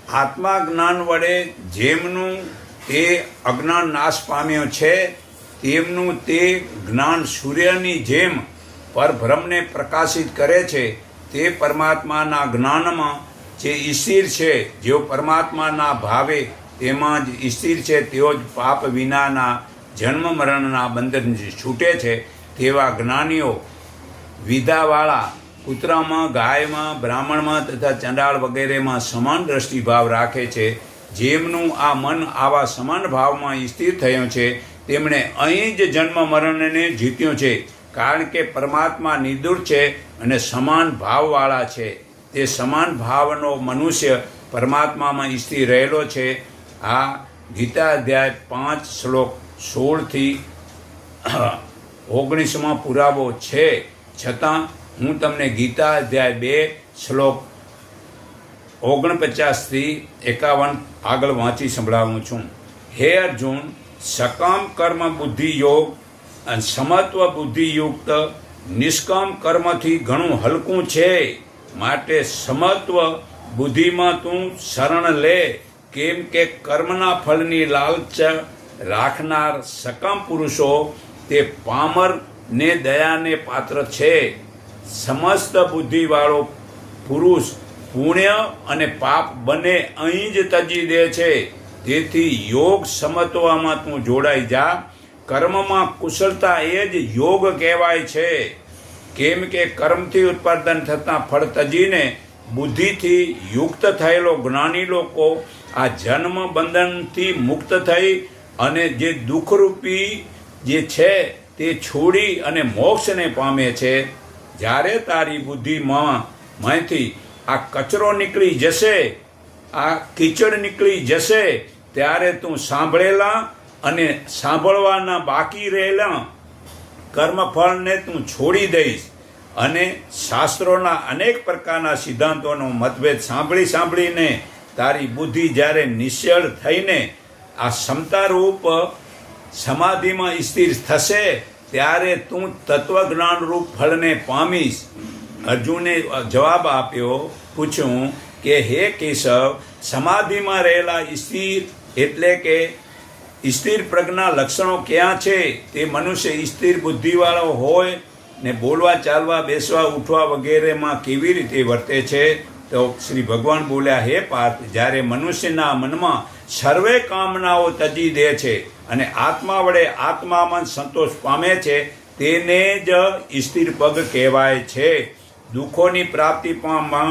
આત્મા જ્ઞાન વડે જેમનું તે અજ્ઞાન નાશ પામ્યો છે તેમનું તે જ્ઞાન સૂર્યની જેમ પરબ્રહ્મને પ્રકાશિત કરે છે. તે પરમાત્માના જ્ઞાનમાં જે સ્થિર છે, જેઓ પરમાત્માના ભાવે તેમાં જ સ્થિર છે, તેઓ જ પાપ વિનાના જન્મ મરણના બંધનથી છૂટે છે. તેવા જ્ઞાનીઓ વિધાવાળા કૂતરામાં, ગાયમાં, બ્રાહ્મણમાં તથા ચંડાળ વગેરેમાં સમાન દ્રષ્ટિભાવ રાખે છે. જેમનું આ મન આવા સમાન ભાવમાં સ્થિર થયું છે તેમણે અહીં જ જન્મ મરણને જીત્યું છે, કારણ કે પરમાત્મા નિર્દોષ છે અને સમાન ભાવવાળા છે. તે સમાન ભાવનો મનુષ્ય પરમાત્મામાં સ્થિર રહેલો છે. આ ગીતા અધ્યાય 5 શ્લોક 16 થી 19 પુરાવો છે. છતાં હું તમને ગીતા અધ્યાય 2 શ્લોક 49 થી 51 આગળ વાંચી સંભળાવું છું. હે અર્જુન, સકામ કર્મ બુદ્ધિ યોગ અને સમત્વ બુદ્ધિયુક્ત નિષ્કામ કર્મથી ઘણું હલકું છે. માટે સમત્વ બુદ્ધિમાં તું શરણ લે, કેમ કે કર્મના ફળની લાલચ રાખનાર સકામ પુરુષો તે પામર ને દયાને પાત્ર છે. સમસ્ત બુદ્ધિવાળો પુરુષ પુણ્ય અને પાપ બંને અહીં જ તજી દે છે. તેથી યોગ સમત્વમાં તું જોડાઈ જા. કર્મમાં કુશળતા એ જ યોગ કહેવાય છે. કેમ કે કર્મથી ઉત્પાદન થતાં ફળ તજીને બુદ્ધિથી યુક્ત થયેલો જ્ઞાની લોકો આ જન્મ બંધનથી મુક્ત થઈ અને જે દુઃખરૂપી જે છે તે છોડી અને મોક્ષને પામે છે. જ્યારે તારી બુદ્ધિમાંથી આ કચરો નીકળી જશે, આ કીચડ નીકળી જશે, ત્યારે તું સાંભળેલા અને સાંભળવાના બાકી રહેલા કર્મફળને તું છોડી દઈશ અને શાસ્ત્રોના અનેક પ્રકારના સિદ્ધાંતોનો મતભેદ સાંભળીને તારી બુદ્ધિ જ્યારે નિશ્ચળ થઈને આ ક્ષમતારૂપ સમાધિમાં સ્થિર થશે ત્યારે તું તત્વજ્ઞાનરૂપ ફળને પામીશ. અર્જુને જવાબ આપ્યો, પૂછ્યું કે હે કેશવ, સમાધિમાં રહેલા સ્થિર એટલે કે સ્થિર પ્રજ્ઞા લક્ષણો ક્યાં છે? તે મનુષ્ય સ્થિર બુદ્ધિવાળો હોય ને બોલવા, ચાલવા, બેસવા, ઉઠવા વગેરેમાં કેવી રીતે વર્તે છે? તો શ્રી ભગવાન બોલ્યા, હે પાર્થ, જ્યારે મનુષ્યના મનમાં સર્વે કામનાઓ તજી દે છે અને આત્મા વડે આત્મામાં સંતોષ પામે છે, તેને જ સ્થિર પગ કહેવાય છે. દુઃખોની પ્રાપ્તિ પામવા